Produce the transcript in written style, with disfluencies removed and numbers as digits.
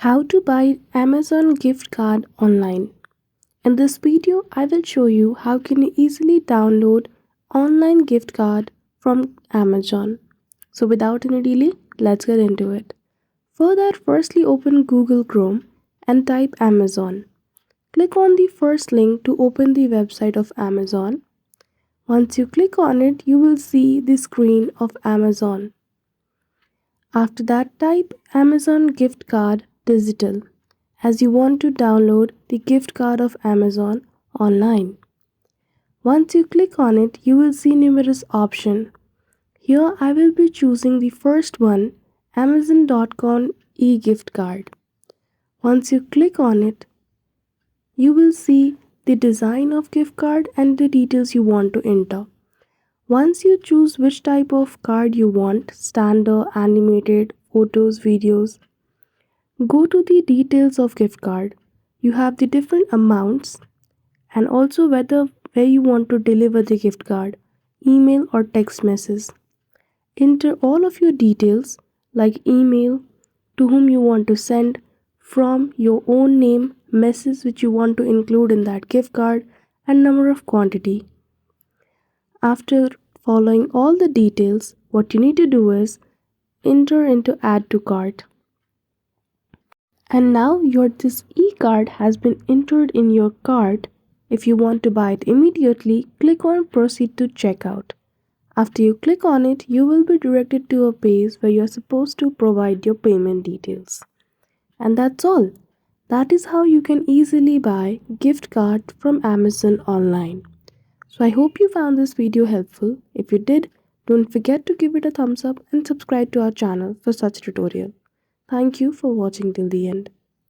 How to buy Amazon gift card online. In this video, I will show you how can you easily download online gift card from Amazon. So without any delay, let's get into it. For that, firstly open Google Chrome and type Amazon. Click on the first link to open the website of Amazon. Once you click on it, you will see the screen of Amazon. After that, type Amazon gift card digital as you want to download the gift card of Amazon online. Once you click on it, you will see numerous options. Here I will be choosing the first one, Amazon.com e-gift card. Once you click on it, you will see the design of gift card and the details you want to enter. Once you choose which type of card you want, standard, animated, photos, videos, go to the details of gift card. You have the different amounts and also where you want to deliver the gift card, email or text message. Enter all of your details like email, to whom you want to send, from your own name, message which you want to include in that gift card, and number of quantity. After following all the details, what you need to do is enter into add to cart. And now your this e-card has been entered in your cart. If you want to buy it immediately, click on proceed to checkout. After you click on it, you will be directed to a page where you are supposed to provide your payment details. And that's all. That is how you can easily buy gift card from Amazon online. So I hope you found this video helpful. If you did, don't forget to give it a thumbs up and subscribe to our channel for such tutorial. Thank you for watching till the end.